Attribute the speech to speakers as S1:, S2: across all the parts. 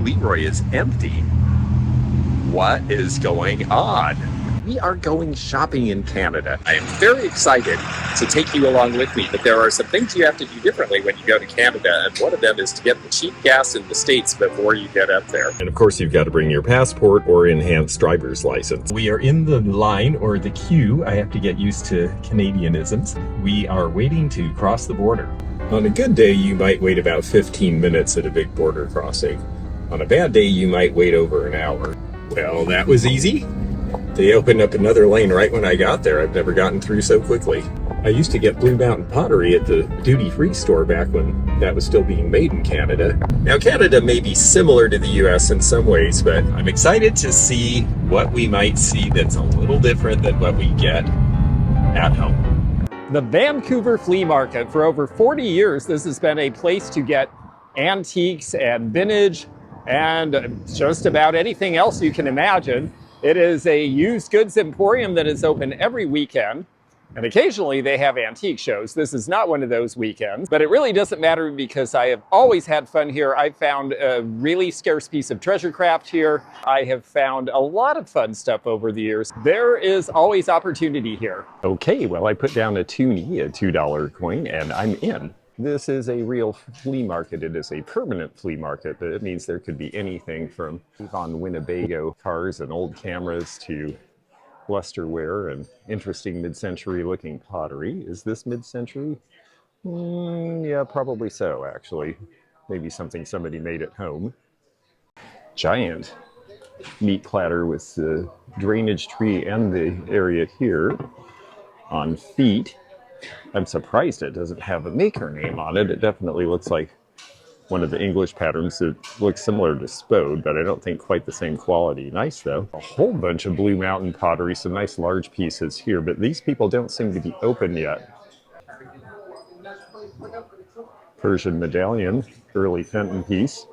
S1: Leroy is empty. What is going on? We are going shopping in Canada. I am very excited to take you along with me, but there are some things you have to do differently when you go to Canada, and one of them is to get the cheap gas in the States before you get up there. And of course, you've got to bring your passport or enhanced driver's license. We are in the line, or the queue. I have to get used to Canadianisms. We are waiting to cross the border. On a good day, you might wait about 15 minutes at a big border crossing. On a bad day, you might wait over an hour. Well, that was easy. They opened up another lane right when I got there. I've never gotten through so quickly. I used to get Blue Mountain pottery at the duty-free store back when that was still being made in Canada. Now, Canada may be similar to the US in some ways, but I'm excited to see what we might see that's a little different than what we get at home.
S2: The Vancouver Flea Market. For over 40 years, this has been a place to get antiques and vintage and just about anything else you can imagine. It is a used goods emporium that is open every weekend, and occasionally they have antique shows. This is not one of those weekends, but it really doesn't matter because I have always had fun here. I've found a really scarce piece of treasure craft here. I have found a lot of fun stuff over the years. There is always opportunity here. Okay, well, I put down a toonie, a $2 coin, and I'm in. This is a real flea market. It is a permanent flea market, but it means there could be anything from Avon Winnebago cars and old cameras to lusterware and interesting mid-century looking pottery. Is this mid-century? Yeah, probably so, actually. Maybe something somebody made at home. Giant meat platter with the drainage tree and the area here on feet. I'm surprised it doesn't have a maker name on it. It definitely looks like one of the English patterns that looks similar to Spode, but I don't think quite the same quality. Nice though. A whole bunch of Blue Mountain pottery, some nice large pieces here, but these people don't seem to be open yet. Persian medallion, early Fenton piece.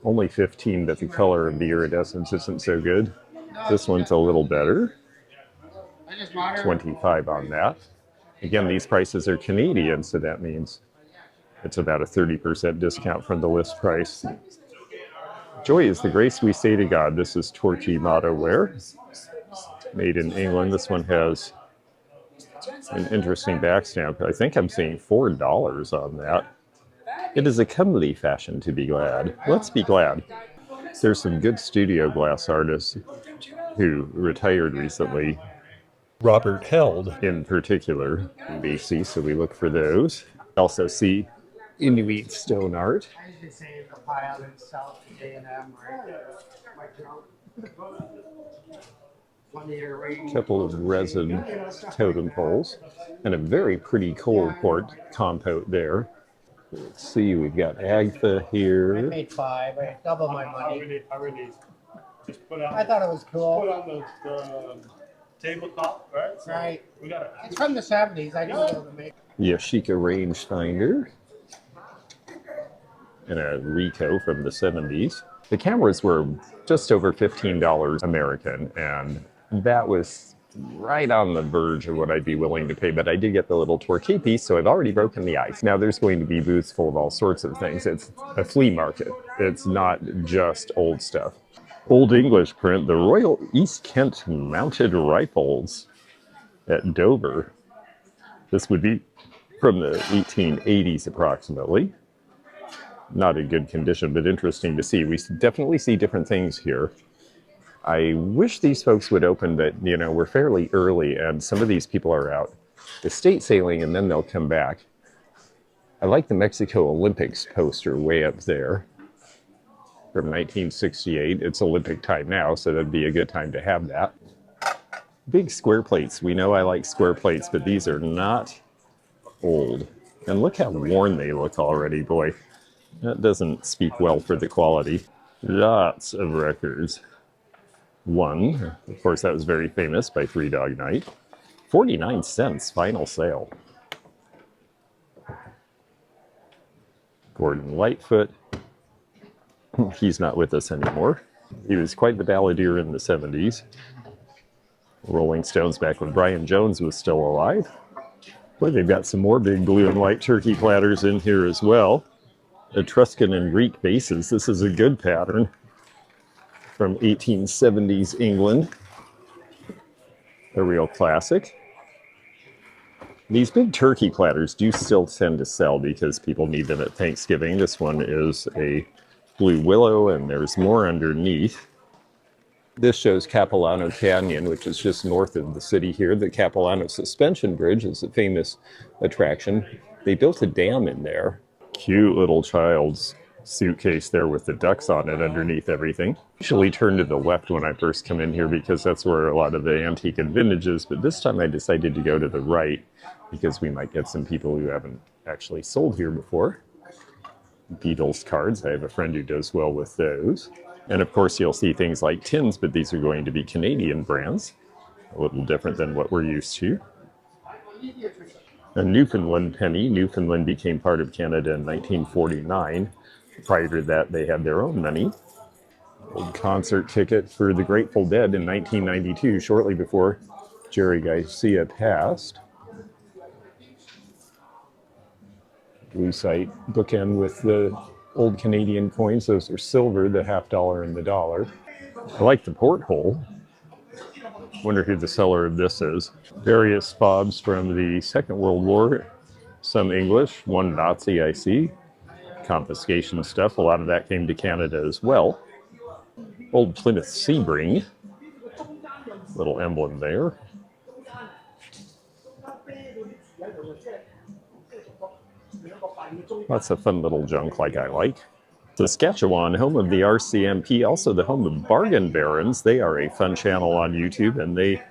S2: Only 15, but the color of the iridescence isn't so good. This one's a little better. 25 on that. Again, these prices are Canadian, so that means it's about a 30% discount from the list price. Joy is the grace we say to God. This is Torquay mottoware, made in England. This one has an interesting back stamp. I think I'm seeing $4 on that. It is a comely fashion to be glad. Let's be glad. There's some good studio glass artists who retired recently. Robert Held, in particular, in BC, so we look for those. Also see Inuit stone art. A couple of resin totem poles, and a very pretty coal port compote there. Let's see, we've got Agfa here.
S3: I paid $5, I doubled my money. I thought it was cool.
S4: Put on the tabletop, right? So
S3: right.
S4: We got it.
S3: It's from the 70s. I didn't know to make.
S1: Yashica rangefinder. And a Ricoh from the 70s. The cameras were just over $15 American, and that was right on the verge of what I'd be willing to pay, but I did get the little Torquay piece, so I've already broken the ice. Now there's going to be booths full of all sorts of things. It's a flea market. It's not just old stuff. Old English print, the Royal East Kent Mounted Rifles at Dover. This would be from the 1880s approximately. Not in good condition, but interesting to see. We definitely see different things here. I wish these folks would open, but you know, we're fairly early and some of these people are out estate sailing and then they'll come back. I like the Mexico Olympics poster way up there from 1968. It's Olympic time now, so that'd be a good time to have that. Big square plates. We know I like square plates, but these are not old. And look how worn they look already, boy. That doesn't speak well for the quality. Lots of records. One, of course, that was very famous by Three Dog Night. 49 cents, final sale. Gordon Lightfoot. He's not with us anymore. He was quite the balladeer in the 70s. Rolling Stones back when Brian Jones was still alive. Boy, they've got some more big blue and white turkey platters in here as well. Etruscan and Greek vases. This is a good pattern from 1870s England. A real classic. These big turkey platters do still tend to sell because people need them at Thanksgiving. This one is a blue willow, and there's more underneath. This shows Capilano Canyon, which is just north of the city here. The Capilano Suspension Bridge is a famous attraction. They built a dam in there. Cute little child's suitcase there with the ducks on it underneath everything. Usually turn to the left when I first come in here because that's where a lot of the antique and vintage is, but this time I decided to go to the right because we might get some people who haven't actually sold here before. Beatles cards. I have a friend who does well with those. And of course you'll see things like tins, but these are going to be Canadian brands. A little different than what we're used to. A Newfoundland penny. Newfoundland became part of Canada in 1949. Prior to that, they had their own money. Old concert ticket for the Grateful Dead in 1992, shortly before Jerry Garcia passed. Lucite bookend with the old Canadian coins. Those are silver, the $50 and the $1. I like the porthole. Wonder who the seller of this is. Various fobs from the Second World War. Some English, one Nazi I see. Confiscation stuff. A lot of that came to Canada as well. Old Plymouth Sebring. Little emblem there. Lots of fun little junk like I like. Saskatchewan, home of the RCMP, also the home of Bargain Barons. They are a fun channel on YouTube, and they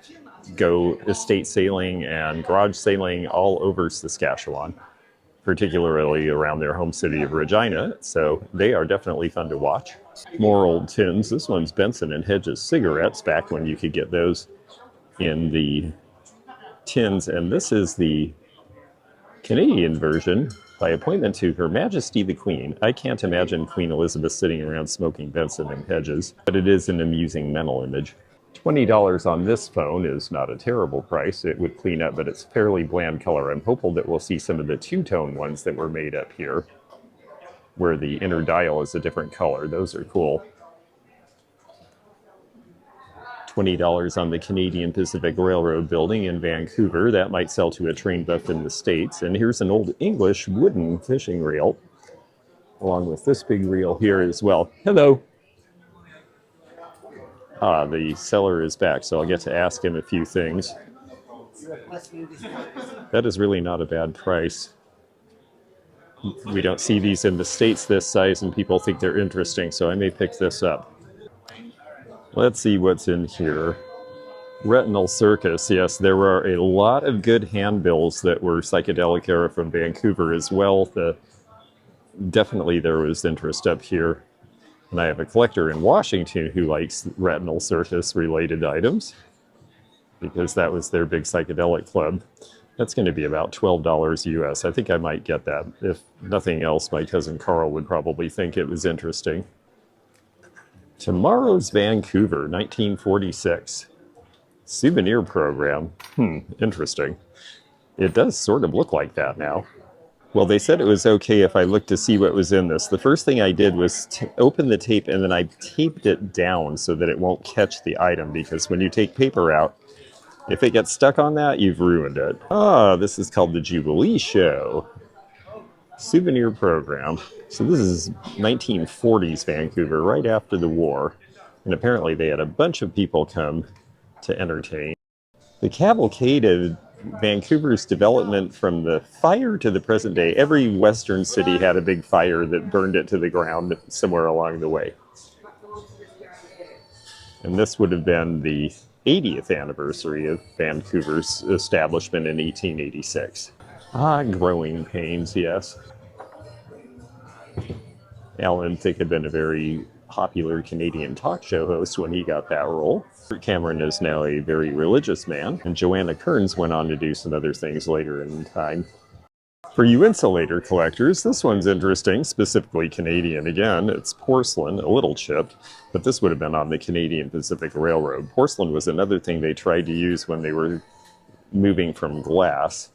S1: go estate sailing and garage sailing all over Saskatchewan, particularly around their home city of Regina. So they are definitely fun to watch. More old tins. This one's Benson and Hedges cigarettes, back when you could get those in the tins. And this is the Canadian version, by appointment to Her Majesty the Queen. I can't imagine Queen Elizabeth sitting around smoking Benson and Hedges, but it is an amusing mental image. $20 on this phone is not a terrible price. It would clean up, but it's fairly bland color. I'm hopeful that we'll see some of the two-tone ones that were made up here, where the inner dial is a different color. Those are cool. $20 on the Canadian Pacific Railroad building in Vancouver. That might sell to a train buff in the States. And here's an old English wooden fishing reel, along with this big reel here as well. Hello. The seller is back, so I'll get to ask him a few things. That is really not a bad price. We don't see these in the States this size, and people think they're interesting, so I may pick this up. Let's see what's in here. Retinal Circus. Yes, there were a lot of good handbills that were psychedelic era from Vancouver as well. Definitely there was interest up here. And I have a collector in Washington who likes Retinal Circus related items, because that was their big psychedelic club. That's going to be about $12 US. I think I might get that. If nothing else, my cousin Carl would probably think it was interesting. Tomorrow's Vancouver, 1946. Souvenir program. Interesting. It does sort of look like that now. Well, they said it was okay if I looked to see what was in this. The first thing I did was open the tape, and then I taped it down so that it won't catch the item, because when you take paper out, if it gets stuck on that, you've ruined it. This is called the Jubilee Show. Souvenir program. So this is 1940s Vancouver, right after the war. And apparently they had a bunch of people come to entertain. The cavalcade of Vancouver's development from the fire to the present day. Every Western city had a big fire that burned it to the ground somewhere along the way. And this would have been the 80th anniversary of Vancouver's establishment in 1886. Growing pains, yes. Alan Thicke had been a very popular Canadian talk show host when he got that role. Cameron is now a very religious man, and Joanna Kearns went on to do some other things later in time. For you insulator collectors, this one's interesting, specifically Canadian again. It's porcelain, a little chipped, but this would have been on the Canadian Pacific Railroad. Porcelain was another thing they tried to use when they were moving from glass.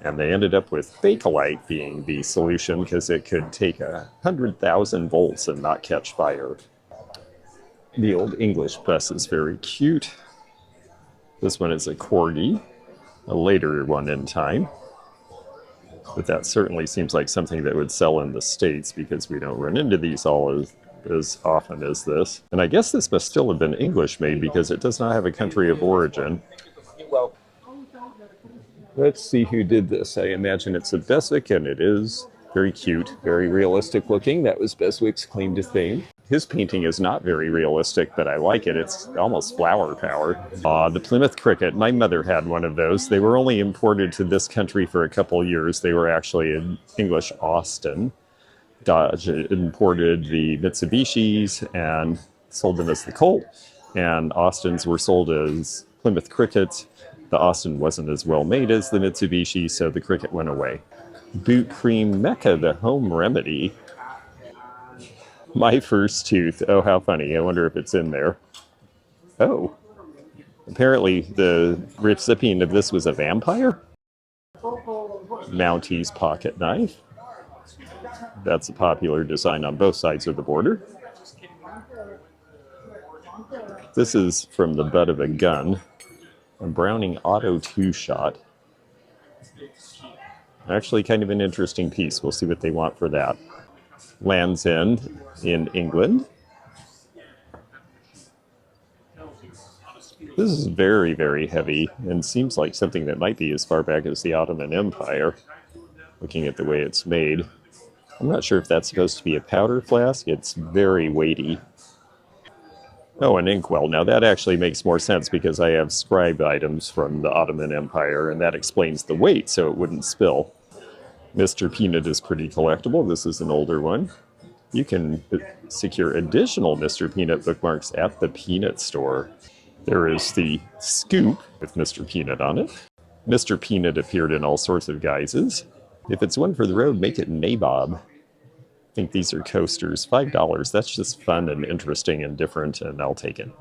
S1: And they ended up with Bakelite being the solution because it could take 100,000 volts and not catch fire. The old English press is very cute. This one is a corgi, a later one in time. But that certainly seems like something that would sell in the States because we don't run into these all as often as this. And I guess this must still have been English made because it does not have a country of origin. Let's see who did this. I imagine it's a Beswick, and it is very cute, very realistic looking. That was Beswick's claim to fame. His painting is not very realistic, but I like it. It's almost flower power. The Plymouth Cricket. My mother had one of those. They were only imported to this country for a couple years. They were actually in English Austin. Dodge imported the Mitsubishis and sold them as the Colt, and Austins were sold as Plymouth Crickets. The Austin wasn't as well made as the Mitsubishi, so the Cricket went away. Boot Cream Mecca, the home remedy. My first tooth. Oh, how funny. I wonder if it's in there. Oh. Apparently the recipient of this was a vampire? Mounties pocket knife. That's a popular design on both sides of the border. This is from the butt of a gun. A Browning Auto 2-shot. Actually kind of an interesting piece. We'll see what they want for that. Land's End in England. This is very, very heavy and seems like something that might be as far back as the Ottoman Empire, looking at the way it's made. I'm not sure if that's supposed to be a powder flask. It's very weighty. Oh, an inkwell. Now that actually makes more sense because I have scribe items from the Ottoman Empire, and that explains the weight so it wouldn't spill. Mr. Peanut is pretty collectible. This is an older one. You can secure additional Mr. Peanut bookmarks at the Peanut store. There is the scoop with Mr. Peanut on it. Mr. Peanut appeared in all sorts of guises. If it's one for the road, make it nabob. I think these are coasters. $5. That's just fun and interesting and different, and I'll take it.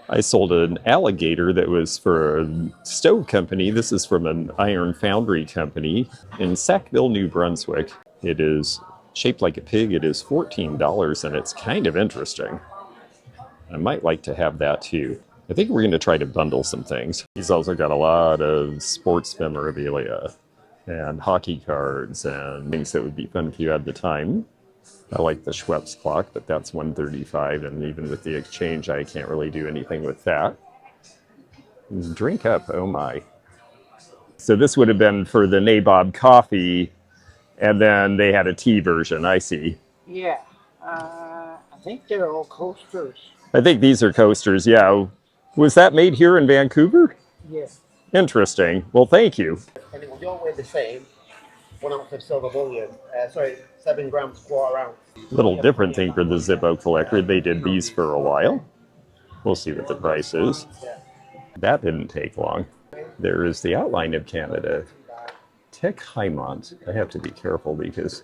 S1: I sold an alligator that was for a stove company. This is from an iron foundry company in Sackville, New Brunswick. It is shaped like a pig. It is $14, and it's kind of interesting. I might like to have that too. I think we're going to try to bundle some things. He's also got a lot of sports memorabilia and hockey cards and things that would be fun if you had the time. I like the Schweppes clock, but that's $135, and even with the exchange, I can't really do anything with that. Drink up, oh my. So this would have been for the Nabob coffee, and then they had a tea version, I see.
S3: Yeah, I think they're all coasters.
S1: I think these are coasters, yeah. Was that made here in Vancouver?
S3: Yes.
S1: Interesting. Well, thank you.
S3: And it was always the same. 1 ounce of silver bullion. 7 grams quarter ounce.
S1: Little different thing for the Zippo collector. They did these for a while. We'll see what the price is. That didn't take long. There is the outline of Canada. Tech Highmont. I have to be careful because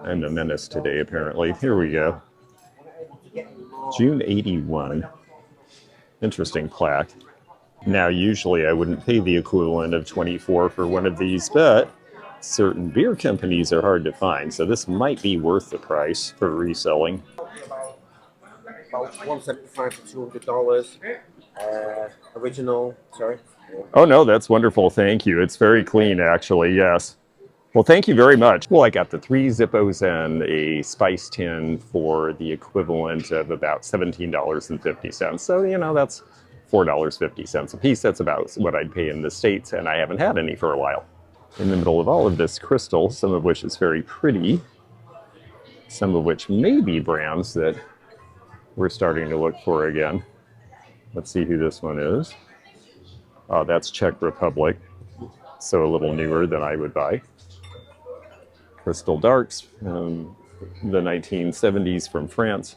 S1: I'm a menace today, apparently. Here we go. June 81. Interesting plaque. Now, usually I wouldn't pay the equivalent of $24 for one of these, but certain beer companies are hard to find, so this might be worth the price for reselling.
S3: About $175 to $200. Original, sorry.
S1: Oh no, that's wonderful, thank you. It's very clean, actually, yes. Well, thank you very much. Well, I got the 3 Zippos and a spice tin for the equivalent of about $17.50. So, you know, that's $4.50 a piece. That's about what I'd pay in the States, and I haven't had any for a while. In the middle of all of this crystal, some of which is very pretty, some of which may be brands that we're starting to look for again. Let's see who this one is. Oh, that's Czech Republic, so a little newer than I would buy. Crystal Darks, the 1970s from France,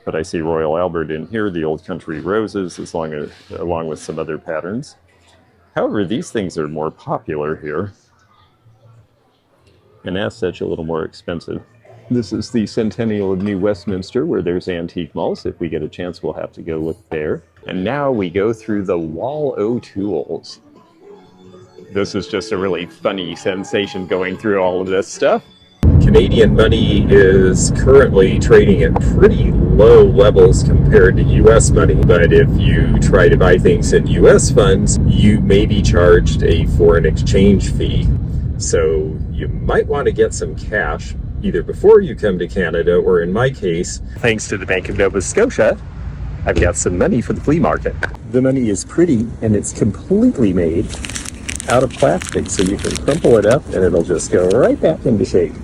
S1: but I see Royal Albert in here, the Old Country Roses, along with some other patterns. However, these things are more popular here, and as such, a little more expensive. This is the Centennial of New Westminster, where there's antique malls. If we get a chance, we'll have to go look there. And now we go through the Wall O'Toole's.
S2: This is just a really funny sensation going through all of this stuff. Canadian money is currently trading at pretty low levels compared to US money, but if you try to buy things in US funds, you may be charged a foreign exchange fee. So you might want to get some cash either before you come to Canada, or in my case, thanks to the Bank of Nova Scotia, I've got some money for the flea market. The money is pretty, and it's completely made out of plastic, so you can crumple it up and it'll just go right back into shape.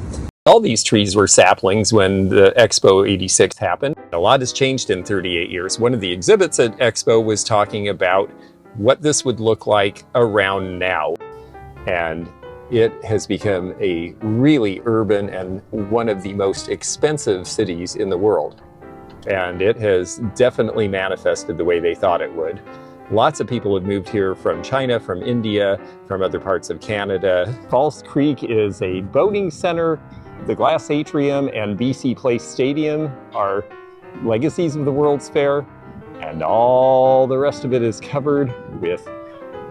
S2: All these trees were saplings when the Expo 86 happened. A lot has changed in 38 years. One of the exhibits at Expo was talking about what this would look like around now. And it has become a really urban and one of the most expensive cities in the world. And it has definitely manifested the way they thought it would. Lots of people have moved here from China, from India, from other parts of Canada. False Creek is a boating center. The Glass Atrium and BC Place Stadium are legacies of the World's Fair, and all the rest of it is covered with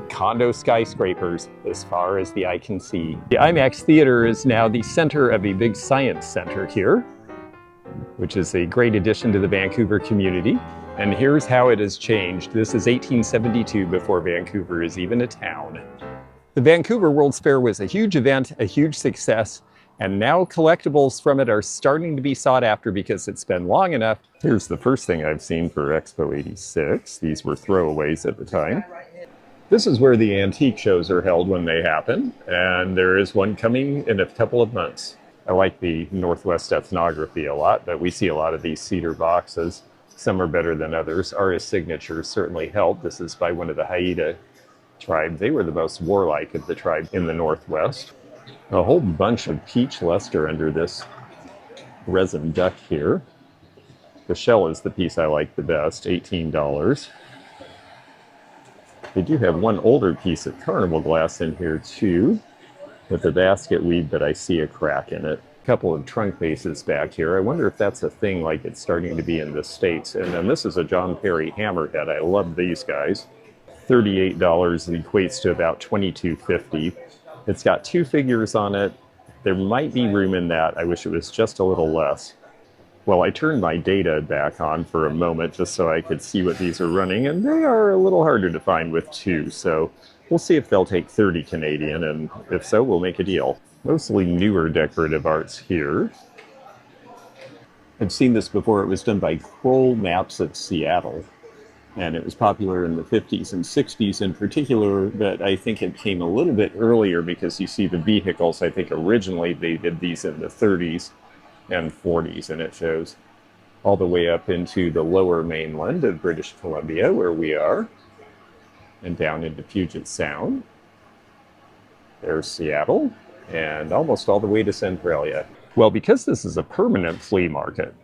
S2: condo skyscrapers as far as the eye can see. The IMAX Theater is now the center of a big science center here, which is a great addition to the Vancouver community. And here's how it has changed. This is 1872, before Vancouver is even a town. The Vancouver World's Fair was a huge event, a huge success, and now collectibles from it are starting to be sought after because it's been long enough. Here's the first thing I've seen for Expo 86. These were throwaways at the time. This is where the antique shows are held when they happen, and there is one coming in a couple of months. I like the Northwest ethnography a lot, but we see a lot of these cedar boxes. Some are better than others. Aria's signatures certainly help. This is by one of the Haida tribe. They were the most warlike of the tribes in the Northwest. A whole bunch of peach luster under this resin duck here. The shell is the piece I like the best, $18. They do have one older piece of carnival glass in here too, with a basket weave, but I see a crack in it. A couple of trunk bases back here. I wonder if that's a thing like it's starting to be in the States. And then this is a John Perry hammerhead. I love these guys. $38 equates to about $22.50. It's got two figures on it. There might be room in that. I wish it was just a little less. Well, I turned my data back on for a moment just so I could see what these are running, and they are a little harder to find with two, so we'll see if they'll take 30 Canadian, and if so, we'll make a deal. Mostly newer decorative arts here. I've seen this before. It was done by Kroll Maps of Seattle, and it was popular in the 50s and 60s in particular, but I think it came a little bit earlier because you see the vehicles. I think originally they did these in the 30s and 40s, and it shows all the way up into the lower mainland of British Columbia, where we are, and down into Puget Sound. There's Seattle, and almost all the way to Centralia. Well, because this is a permanent flea market,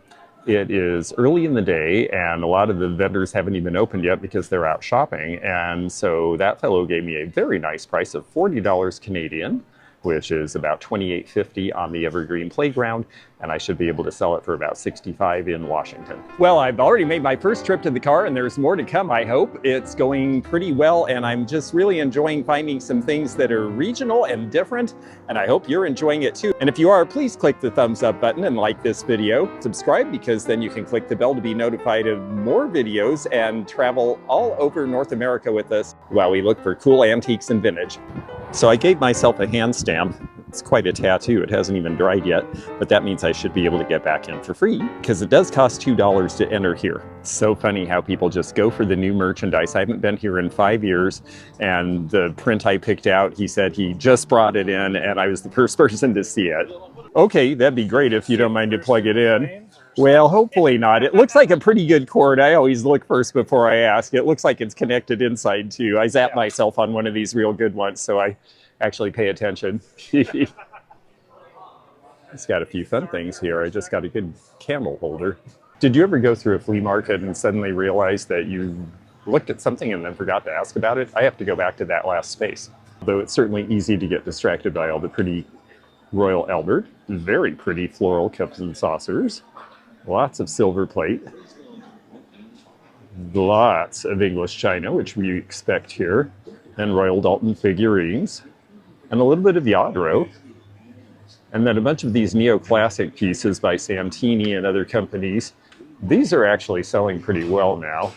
S2: it is early in the day, and a lot of the vendors haven't even opened yet because they're out shopping, and so that fellow gave me a very nice price of $40 Canadian, which is about $28.50 on the Evergreen Playground, and I should be able to sell it for about $65 in Washington. Well, I've already made my first trip to the car, and there's more to come, I hope. It's going pretty well, and I'm just really enjoying finding some things that are regional and different, and I hope you're enjoying it too. And if you are, please click the thumbs up button and like this video. Subscribe, because then you can click the bell to be notified of more videos and travel all over North America with us while we look for cool antiques and vintage. So I gave myself a hand stamp. It's quite a tattoo. It hasn't even dried yet, but that means I should be able to get back in for free, because it does cost $2 to enter here. It's so funny how people just go for the new merchandise. I haven't been here in 5 years, and the print I picked out, he said he just brought it in, and I was the first person to see it. Okay, that'd be great if you don't mind to plug it in. Well, hopefully not. It looks like a pretty good cord. I always look first before I ask. It looks like it's connected inside too. I zapped myself on one of these real good ones, so I actually pay attention. It's got a few fun things here. I just got a good camel holder. Did you ever go through a flea market and suddenly realize that you looked at something and then forgot to ask about it? I have to go back to that last space. Though it's certainly easy to get distracted by all the pretty Royal Albert, very pretty floral cups and saucers, lots of silver plate, lots of English china, which we expect here.
S1: and Royal Dalton figurines, and a little bit of Yadro. And then a bunch of these neoclassic pieces by Santini and other companies. These are actually selling pretty well now.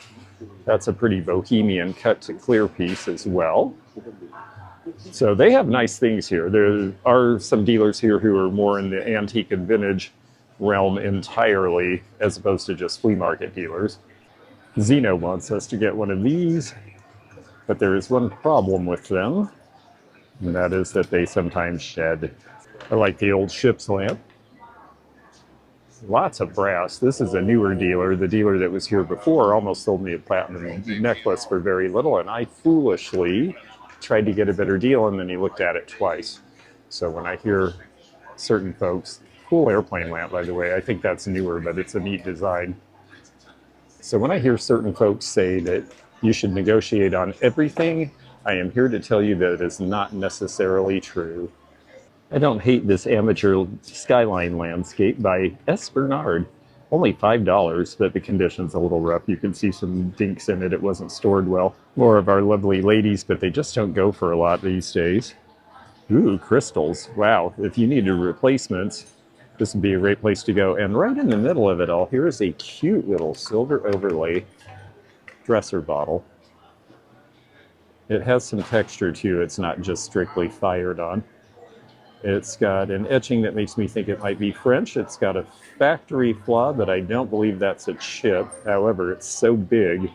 S1: That's a pretty Bohemian cut to clear piece as well. So they have nice things here. There are some dealers here who are more in the antique and vintage realm entirely, as opposed to just flea market dealers. Zeno wants us to get one of these, but there is one problem with them, and that is that they sometimes shed. I like the old ship's lamp. Lots of brass. This is a newer dealer. The dealer that was here before almost sold me a platinum necklace for very little, and I foolishly tried to get a better deal, and then he looked at it twice. So when I hear certain folks, cool airplane lamp, by the way, I think that's newer, but it's a neat design. So when I hear certain folks say that you should negotiate on everything, I am here to tell you that it is not necessarily true. I don't hate this amateur skyline landscape by S. Bernard. Only $5, but the condition's a little rough. You can see some dinks in it. It wasn't stored well. More of our lovely ladies, but they just don't go for a lot these days. Ooh, crystals. Wow, if you needed replacements, this would be a great place to go. And right in the middle of it all, here is a cute little silver overlay dresser bottle. It has some texture too. It's not just strictly fired on. It's got an etching that makes me think it might be French. It's got a factory flaw, but I don't believe that's a chip. However, it's so big,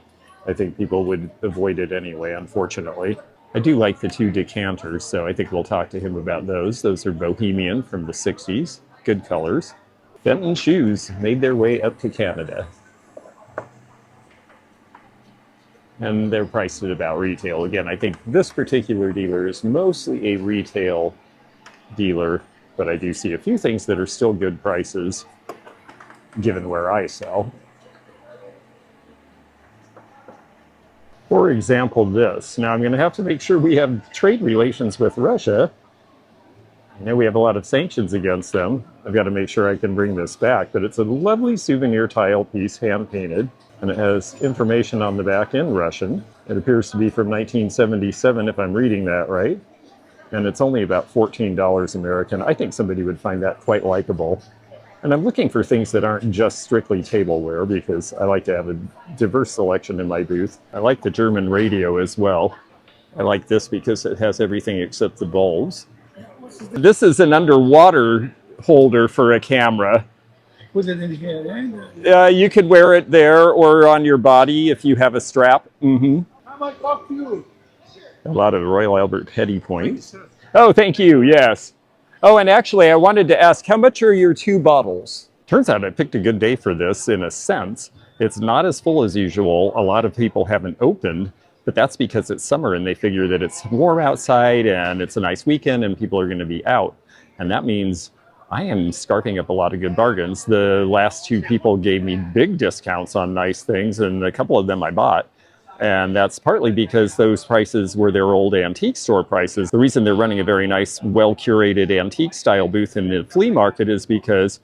S1: I think people would avoid it anyway, unfortunately. I do like the two decanters, so I think we'll talk to him about those. Those are Bohemian from the 60s. Good colors. Fenton shoes made their way up to Canada. And they're priced at about retail. Again, I think this particular dealer is mostly a retail dealer, but I do see a few things that are still good prices given where I sell. For example, this. Now I'm going to have to make sure we have trade relations with Russia. I know we have a lot of sanctions against them. I've got to make sure I can bring this back, but it's a lovely souvenir tile piece, hand painted, and it has information on the back in Russian. It appears to be from 1977 if I'm reading that right. And it's only about $14 American. I think somebody would find that quite likable. And I'm looking for things that aren't just strictly tableware because I like to have a diverse selection in my booth. I like the German radio as well. I like this because it has everything except the bulbs. This is an underwater holder for a camera. You could wear it there or on your body if you have a strap. A lot of Royal Albert Petty points. Oh, thank you, yes. Oh, and actually, I wanted to ask, how much are your 2 bottles? Turns out I picked a good day for this in a sense. It's not as full as usual. A lot of people haven't opened, but that's because it's summer and they figure that it's warm outside and it's a nice weekend and people are going to be out. And that means I am scarfing up a lot of good bargains. The last 2 people gave me big discounts on nice things, and a couple of them I bought. And that's partly because those prices were their old antique store prices. The reason they're running a very nice, well-curated antique style booth in the flea market is because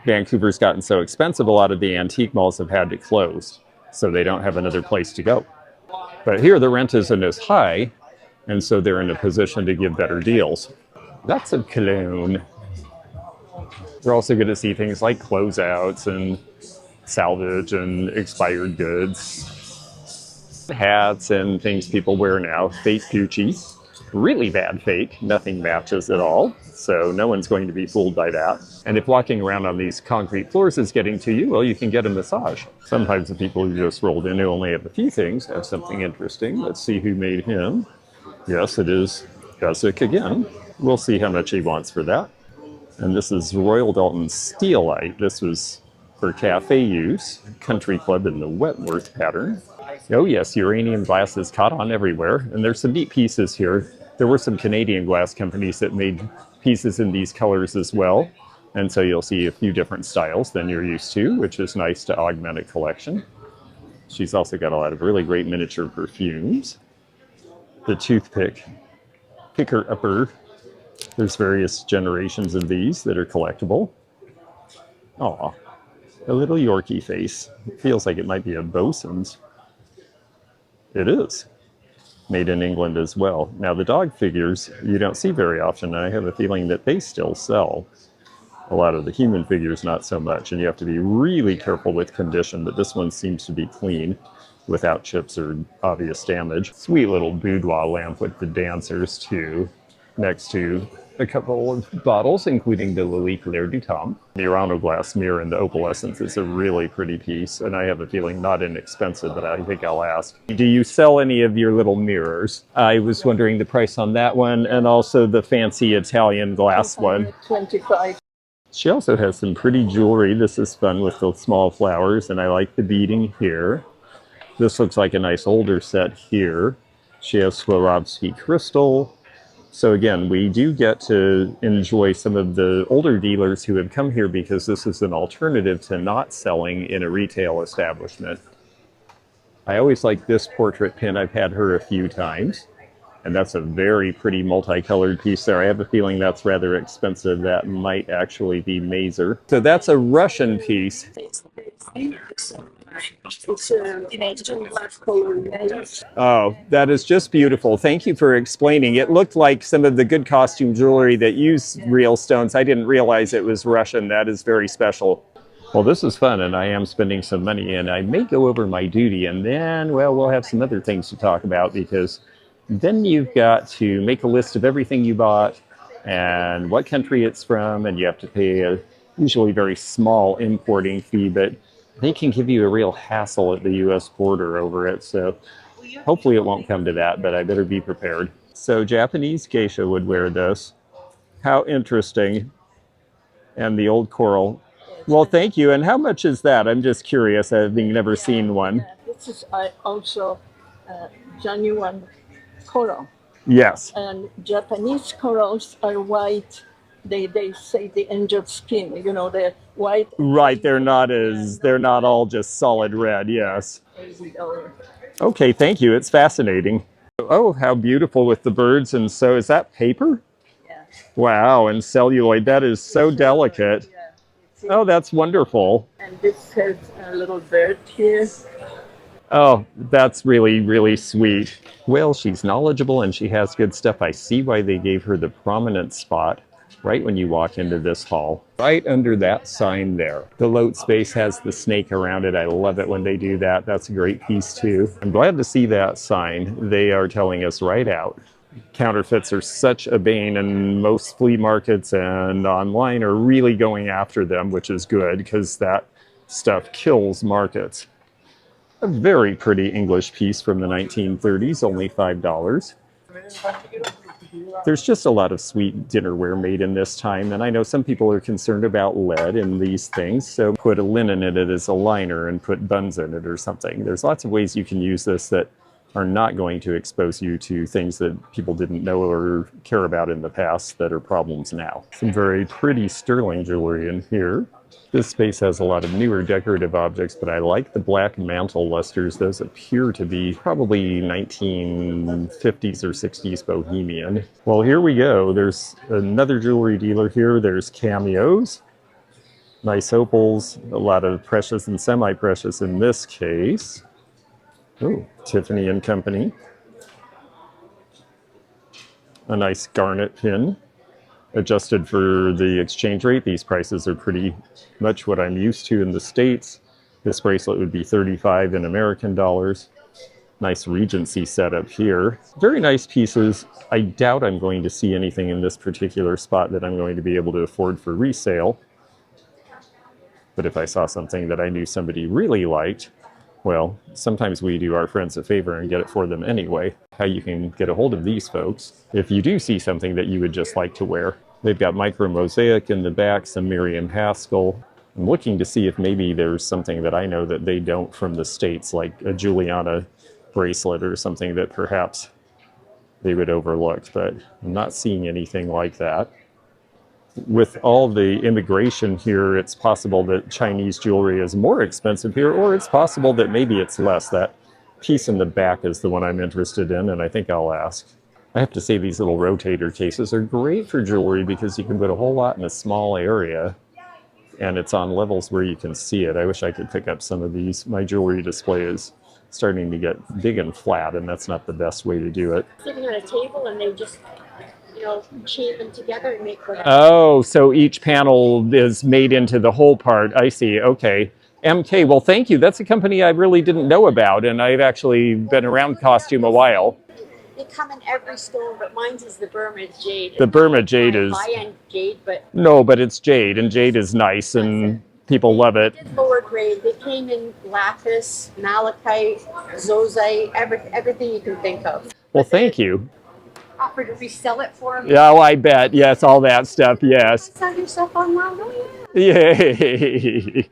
S1: Vancouver's gotten so expensive, a lot of the antique malls have had to close. So they don't have another place to go. But here the rent isn't as high, and so they're in a position to give better deals. That's a cologne. We're also going to see things like closeouts and salvage and expired goods. Hats and things people wear now, fake Gucci, really bad fake, nothing matches at all, so no one's going to be fooled by that. And if walking around on these concrete floors is getting to you, well, you can get a massage. Sometimes the people who just rolled in who only have a few things have something interesting. Let's see who made him. Yes, it is Gusick again. We'll see how much he wants for that. And this is Royal Dalton Steelite. This was for cafe use, country club in the Wentworth pattern. Oh yes, uranium glass is caught on everywhere, and there's some neat pieces here. There were some Canadian glass companies that made pieces in these colors as well, and so you'll see a few different styles than you're used to, which is nice to augment a collection. She's also got a lot of really great miniature perfumes. The toothpick picker-upper. There's various generations of these that are collectible. Aw, a little Yorkie face. It feels like it might be a bosun's. It is. made in England as well. Now the dog figures you don't see very often, and I have a feeling that they still sell. A lot of the human figures, not so much, and you have to be really careful with condition, but this one seems to be clean without chips or obvious damage. Sweet little boudoir lamp with the dancers too, next to a couple of bottles, including the Lily Claire du Temps. Murano glass mirror in the opalescence is a really pretty piece, and I have a feeling not inexpensive, but I think I'll ask. Do you sell any of your little mirrors? I was wondering the price on that one, and also the fancy Italian glass one.
S5: 25.
S1: She also has some pretty jewelry. This is fun with the small flowers, and I like the beading here. This looks like a nice older set here. She has Swarovski crystal. So again, we do get to enjoy some of the older dealers who have come here because this is an alternative to not selling in a retail establishment. I always like this portrait pin. I've had her a few times. And that's a very pretty multicolored piece there. I have a feeling that's rather expensive. That might actually be Mazer. So that's a Russian piece. Oh, that is just beautiful. Thank you for explaining. It looked like some of the good costume jewelry that use real stones. I didn't realize it was Russian. That is very special. Well, this is fun, and I am spending some money, and I may go over my duty, and then, well, we'll have some other things to talk about, because then you've got to make a list of everything you bought and what country it's from, and you have to pay a usually very small importing fee, but they can give you a real hassle at the US border over it. So hopefully it won't come to that, but I better be prepared. So Japanese geisha would wear this. How interesting. And the old coral. Well, thank you. And how much is that? I'm just curious, having never seen one.
S5: This is also genuine coral.
S1: Yes.
S5: And Japanese corals are white. They say the angel skin, you know, they're white.
S1: Right, they're not all just solid red, yes. Okay, thank you. It's fascinating. Oh, how beautiful with the birds. And so is that paper?
S5: Yeah.
S1: Wow, and celluloid. That is so delicate.
S5: Yeah.
S1: Oh, that's wonderful.
S5: And this has a little bird here.
S1: Oh, that's really, really sweet. Well, she's knowledgeable and she has good stuff. I see why they gave her the prominent spot right when you walk into this hall. Right under that sign there. The Lote space has the snake around it. I love it when they do that. That's a great piece too. I'm glad to see that sign. They are telling us right out. Counterfeits are such a bane, and most flea markets and online are really going after them, which is good because that stuff kills markets. A very pretty English piece from the 1930s, only $5. There's just a lot of sweet dinnerware made in this time, and I know some people are concerned about lead in these things, so put a linen in it as a liner and put buns in it or something. There's lots of ways you can use this that are not going to expose you to things that people didn't know or care about in the past that are problems now. Some very pretty sterling jewelry in here. This space has a lot of newer decorative objects, but I like the black mantle lusters. Those appear to be probably 1950s or 60s Bohemian. Well, here we go. There's another jewelry dealer here. There's cameos, nice opals, a lot of precious and semi-precious in this case. Oh, Tiffany and Company. A nice garnet pin. Adjusted for the exchange rate, these prices are pretty much what I'm used to in the States. This bracelet would be $35 in American dollars. Nice Regency setup here. Very nice pieces. I doubt I'm going to see anything in this particular spot that I'm going to be able to afford for resale. But if I saw something that I knew somebody really liked, well, sometimes we do our friends a favor and get it for them anyway. How you can get a hold of these folks if you do see something that you would just like to wear. They've got micro mosaic in the back, some Miriam Haskell. I'm looking to see if maybe there's something that I know that they don't from the States, like a Juliana bracelet or something that perhaps they would overlook, but I'm not seeing anything like that. With all the immigration here, it's possible that Chinese jewelry is more expensive here, or it's possible that maybe it's less. That piece in the back is the one I'm interested in, and I think I'll ask. I have to say these little rotator cases are great for jewelry because you can put a whole lot in a small area. and it's on levels where you can see it. I wish I could pick up some of these. My jewelry display is starting to get big and flat, and that's not the best way to do it.
S6: Sitting on a table and they just, chain them together and make whatever.
S2: Oh, so each panel is made into the whole part. I see. Okay. MK, well, thank you. That's a company I really didn't know about, and I've actually been around costume a while.
S6: They come in every store, but mine's is the Burma jade.
S2: The Burma jade is...
S6: high-end jade, but...
S2: No, but it's jade, and jade is nice, and people love it.
S6: Lower grade. They came in lapis, malachite, zozite, everything you can think of.
S2: Well, thank you.
S6: Offer to resell it for them.
S2: Yeah, well, I bet. Yes, all that stuff, yes.
S6: Sell yourself online. Oh, yeah.
S2: Yay!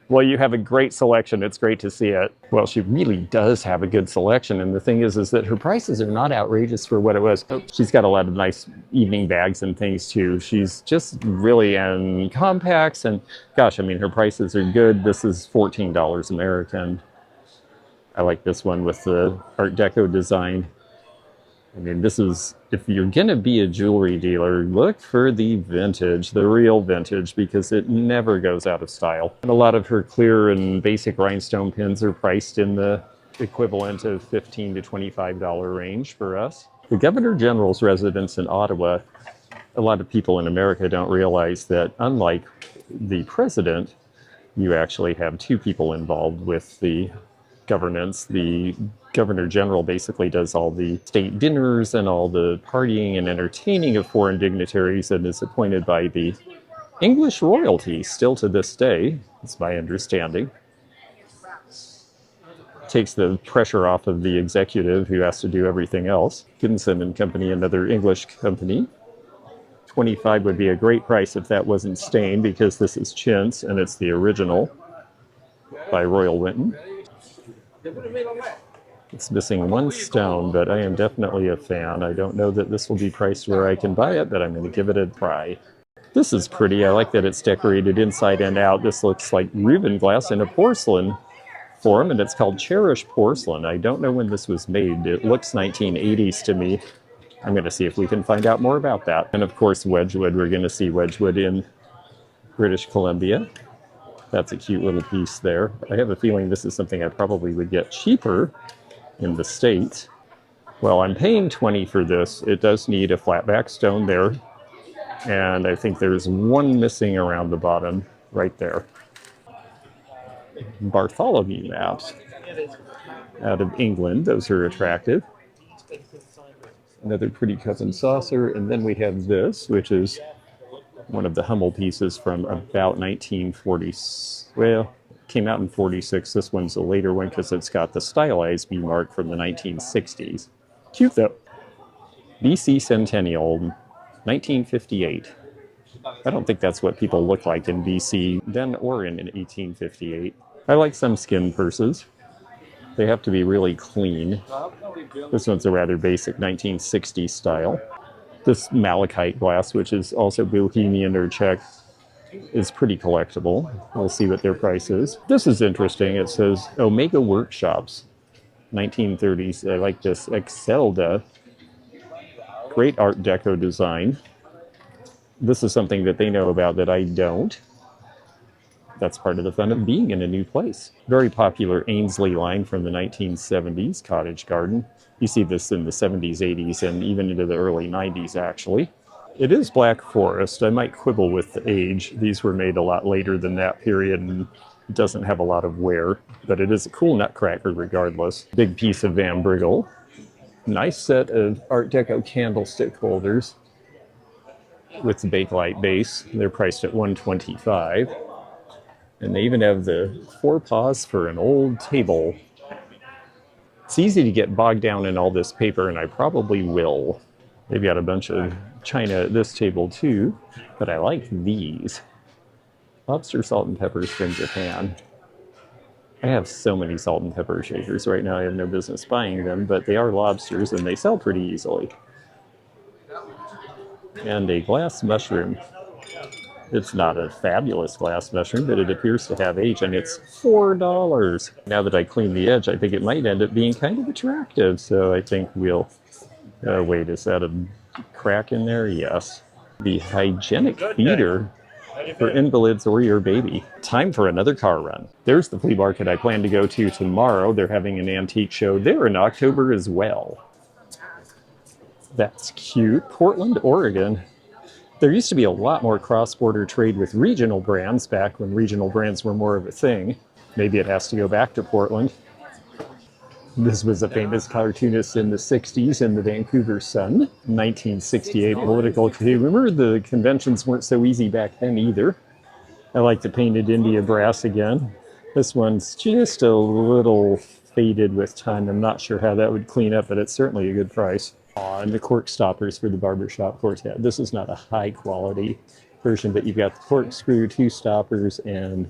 S2: Well, you have a great selection. It's great to see it. Well, she really does have a good selection. And the thing is that her prices are not outrageous for what it was. She's got a lot of nice evening bags and things too. She's just really in compacts. And gosh, I mean, her prices are good. This is $14 American. I like this one with the Art Deco design. I mean, this is, if you're going to be a jewelry dealer, look for the vintage, the real vintage, because it never goes out of style. And a lot of her clear and basic rhinestone pins are priced in the equivalent of $15 to $25 range for us. The Governor General's residence in Ottawa, a lot of people in America don't realize that unlike the president, you actually have two people involved with the governance. The Governor General basically does all the state dinners and all the partying and entertaining of foreign dignitaries and is appointed by the English royalty still to this day, it's my understanding. Takes the pressure off of the executive who has to do everything else. Gibson and Company, another English company. $25 would be a great price if that wasn't stained, because this is chintz and it's the original by Royal Winton. It's missing one stone, but I am definitely a fan. I don't know that this will be priced where I can buy it, but I'm going to give it a try. This is pretty. I like that it's decorated inside and out. This looks like Reuben glass in a porcelain form, and it's called Cherish Porcelain. I don't know when this was made. It looks 1980s to me. I'm going to see if we can find out more about that. And of course, Wedgwood. We're going to see Wedgwood in British Columbia. That's a cute little piece there. I have a feeling this is something I probably would get cheaper in the States. Well, I'm paying $20 for this. It does need a flatback stone there. And I think there's one missing around the bottom right there. Bartholomew maps out of England. Those are attractive. Another pretty cousin saucer. And then we have this, which is one of the Hummel pieces from about 1940. Well, came out in 46. This one's a later one because it's got the stylized B mark from the 1960s. Cute though. BC Centennial, 1958. I don't think that's what people look like in BC then or in 1858. I like some skin purses. They have to be really clean. This one's a rather basic 1960s style. This malachite glass, which is also Bohemian or Czech, is pretty collectible. We'll see what their price is. This is interesting. It says Omega Workshops, 1930s. I like this Excelda. Great Art Deco design. This is something that they know about that I don't. That's part of the fun of being in a new place. Very popular Ainsley line from the 1970s, Cottage Garden. You see this in the 70s, 80s, and even into the early 90s, actually. It is Black Forest. I might quibble with the age. These were made a lot later than that period and it doesn't have a lot of wear, but it is a cool nutcracker regardless. Big piece of Van Briggle. Nice set of Art Deco candlestick holders with the Bakelite base. They're priced at $125. And they even have the four paws for an old table. It's easy to get bogged down in all this paper, and I probably will. They've got a bunch of china at this table too, but I like these. Lobster salt and peppers from Japan. I have so many salt and pepper shakers right now. I have no business buying them, but they are lobsters and they sell pretty easily. And a glass mushroom. It's not a fabulous glass mushroom, but it appears to have age, and it's $4. Now that I clean the edge, I think it might end up being kind of attractive, so I think we'll... wait, is that a crack in there? Yes. The hygienic feeder for invalids or your baby. Time for another car run. There's the flea market I plan to go to tomorrow. They're having an antique show there in October as well. That's cute. Portland, Oregon. There used to be a lot more cross-border trade with regional brands back when regional brands were more of a thing. Maybe it has to go back to Portland. This was a famous cartoonist in the 60s in the Vancouver Sun. 1968 political humor. The conventions weren't so easy back then either. I like the painted India brass again. This one's just a little faded with time. I'm not sure how that would clean up, but it's certainly a good price. And the cork stoppers for the barbershop quartet. This is not a high quality version, but you've got the corkscrew, 2 stoppers, and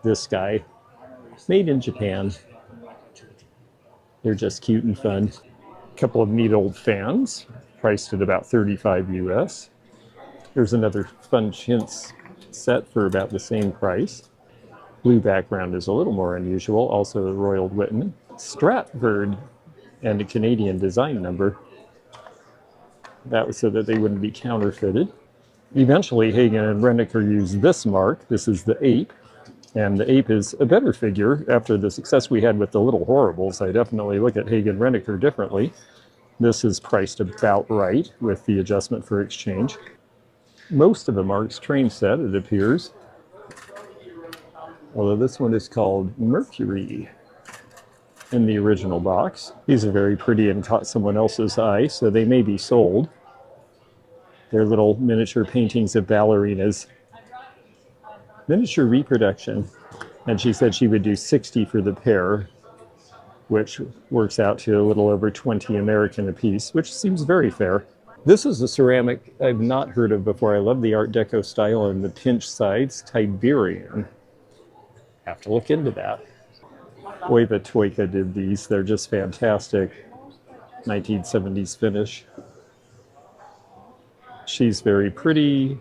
S2: this guy. Made in Japan. They're just cute and fun. A couple of neat old fans, priced at about $35 US. There's another fun chintz set for about the same price. Blue background is a little more unusual, also a Royal Whitman. Stratford and a Canadian design number. That was so that they wouldn't be counterfeited. Eventually, Hagen and Renneker used this mark. This is the ape. And the ape is a better figure. After the success we had with the Little Horribles, I definitely look at Hagen Renneker differently. This is priced about right with the adjustment for exchange. Most of the Mark's train set, it appears. Although this one is called Mercury in the original box. These are very pretty and caught someone else's eye, so they may be sold. They're little miniature paintings of ballerinas. Miniature reproduction, and she said she would do 60 for the pair, which works out to a little over 20 American apiece, which seems very fair. This is a ceramic I've not heard of before. I love the Art Deco style and the pinch sides. Tiberian. Have to look into that. Oiva Toika did these. They're just fantastic. 1970s finish. She's very pretty.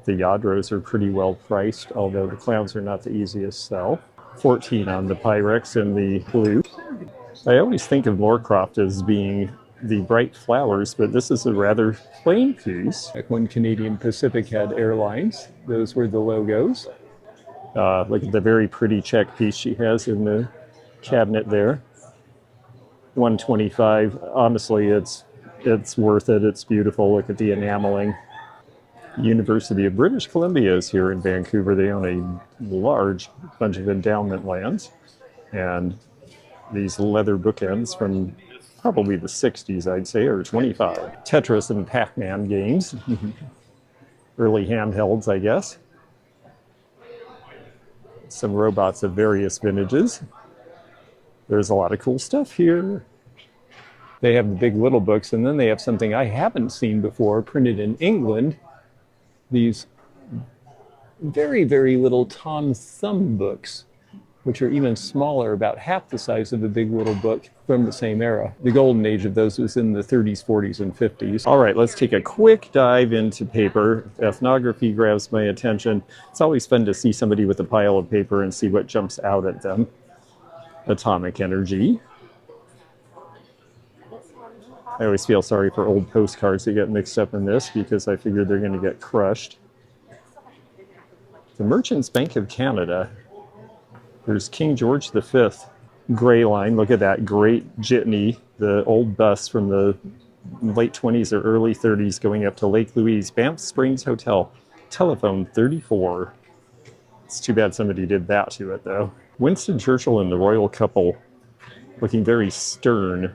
S2: The Yadros are pretty well priced, although the clowns are not the easiest sell. 14 on the Pyrex and the blue. I always think of Moorcroft as being the bright flowers, but this is a rather plain piece. Like when Canadian Pacific had airlines, those were the logos. Look at the very pretty check piece she has in the cabinet there. 125. Honestly, it's worth it. It's beautiful. Look at the enameling. University of British Columbia is here in Vancouver. They own a large bunch of endowment lands, and these leather bookends from probably the 60s, I'd say, or 25. Tetris and Pac-Man games. Early handhelds, I guess. Some robots of various vintages. There's a lot of cool stuff here. They have the big little books, and then they have something I haven't seen before, printed in England. These very, very little Tom Thumb books, which are even smaller, about half the size of a big little book from the same era. The golden age of those was in the 30s, 40s, and 50s. All right, let's take a quick dive into paper. Ethnography grabs my attention. It's always fun to see somebody with a pile of paper and see what jumps out at them. Atomic Energy. I always feel sorry for old postcards that get mixed up in this because I figure they're going to get crushed. The Merchants Bank of Canada. There's King George V gray line. Look at that great jitney, the old bus from the late 20s or early 30s going up to Lake Louise. Banff Springs Hotel. Telephone 34. It's too bad somebody did that to it, though. Winston Churchill and the royal couple looking very stern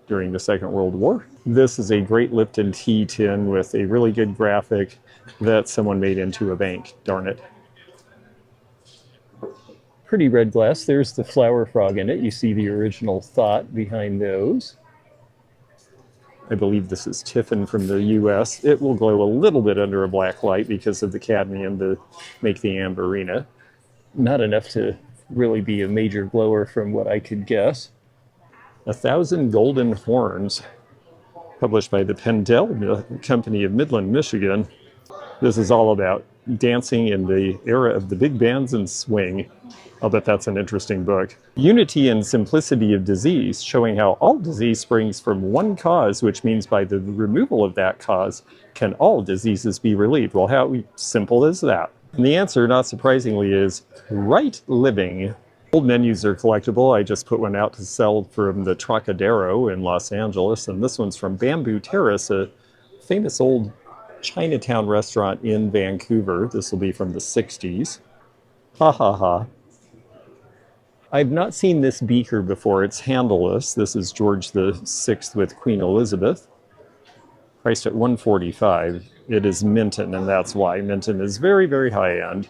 S2: during the Second World War. This is a Great Lipton tea tin with a really good graphic that someone made into a bank. Darn it. Pretty red glass. There's the flower frog in it. You see the original thought behind those. I believe this is Tiffin from the US. It will glow a little bit under a black light because of the cadmium to make the amberina. Not enough to really be a major glower from what I could guess. 1,000 Golden Horns, published by the Pendel Company of Midland, Michigan. This is all about Dancing in the Era of the Big Bands and Swing. I'll bet that's an interesting book. Unity and Simplicity of Disease, showing how all disease springs from one cause, which means by the removal of that cause, can all diseases be relieved? Well, how simple is that? And the answer, not surprisingly, is right living. Old menus are collectible. I just put one out to sell from the Trocadero in Los Angeles, and this one's from Bamboo Terrace, a famous old Chinatown restaurant in Vancouver. This will be from the 60s. Ha ha ha. I've not seen this beaker before. It's handleless. This is George VI with Queen Elizabeth. Priced at $145. It is Minton, and that's why. Minton is very, very high-end.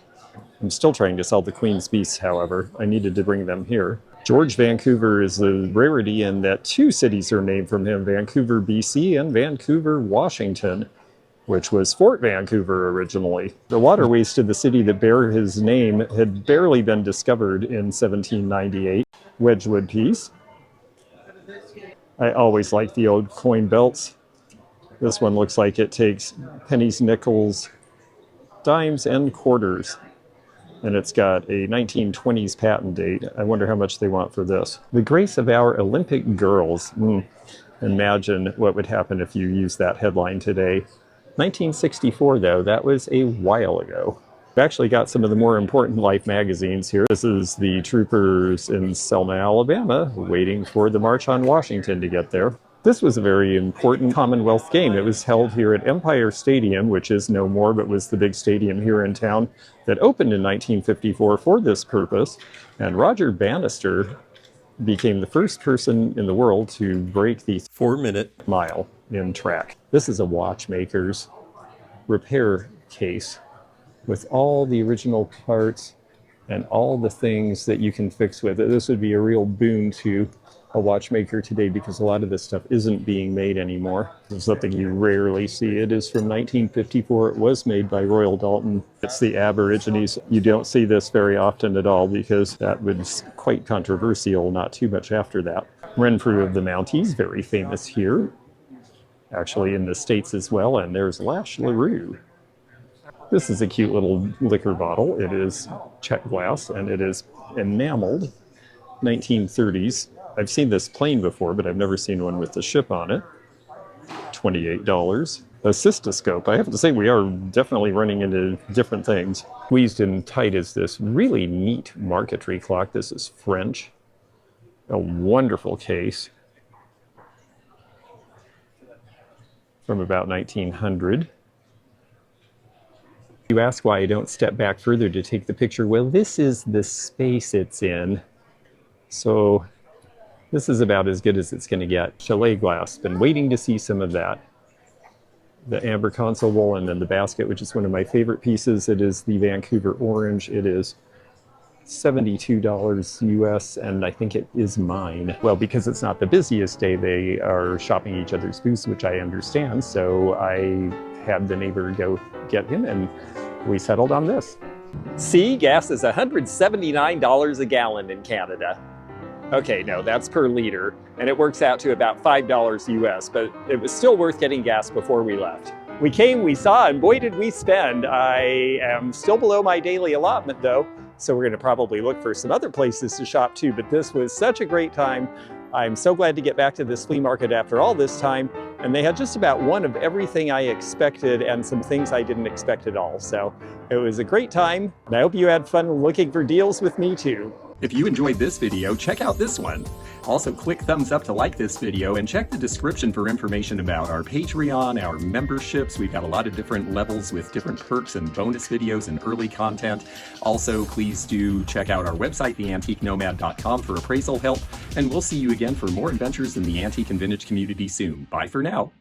S2: I'm still trying to sell the Queen's Beasts, however. I needed to bring them here. George Vancouver is a rarity in that two cities are named from him, Vancouver, BC, and Vancouver, Washington, which was Fort Vancouver originally. The waterways to the city that bear his name had barely been discovered in 1798. Wedgwood piece. I always like the old coin belts. This one looks like it takes pennies, nickels, dimes, and quarters. And it's got a 1920s patent date. I wonder how much they want for this. The Grace of Our Olympic Girls. Imagine what would happen if you used that headline today. 1964, though, that was a while ago. We've actually got some of the more important Life magazines here. This is the troopers in Selma, Alabama, waiting for the March on Washington to get there. This was a very important Commonwealth game. It was held here at Empire Stadium, which is no more, but was the big stadium here in town that opened in 1954 for this purpose. And Roger Baniester became the first person in the world to break the 4-minute mile in track. This is a watchmaker's repair case with all the original parts and all the things that you can fix with it. This would be a real boon to a watchmaker today because a lot of this stuff isn't being made anymore. It's something you rarely see. It is from 1954. It was made by Royal Dalton. It's the Aborigines. You don't see this very often at all because that was quite controversial not too much after that. Renfrew of the Mounties, very famous here. Actually in the States as well. And there's Lash LaRue. This is a cute little liquor bottle. It is check glass and it is enameled. 1930s. I've seen this plain before, but I've never seen one with the ship on it. $28. A cystoscope. I have to say we are definitely running into different things. Squeezed in tight is this really neat marquetry clock. This is French. A wonderful case. From about 1900. You ask why I don't step back further to take the picture. Well, this is the space it's in. So this is about as good as it's going to get. Chalet glass. Been waiting to see some of that. The amber console bowl and then the basket, which is one of my favorite pieces. It is the Vancouver Orange. It is $72 US, and I think it is mine. Well, because it's not the busiest day, they are shopping each other's booths, which I understand. So I had the neighbor go get him, and we settled on this. See, gas is $179 a gallon in Canada. Okay, no, that's per liter, and it works out to about $5 US, but it was still worth getting gas before we left. We came, we saw, and boy did we spend. I am still below my daily allotment though, so we're gonna probably look for some other places to shop too, but this was such a great time. I'm so glad to get back to this flea market after all this time, and they had just about one of everything I expected and some things I didn't expect at all. So it was a great time, and I hope you had fun looking for deals with me too.
S7: If you enjoyed this video, check out this one. Also, click thumbs up to like this video and check the description for information about our Patreon, our memberships. We've got a lot of different levels with different perks and bonus videos and early content. Also, please do check out our website, theantiquenomad.com, for appraisal help. And we'll see you again for more adventures in the antique and vintage community soon. Bye for now.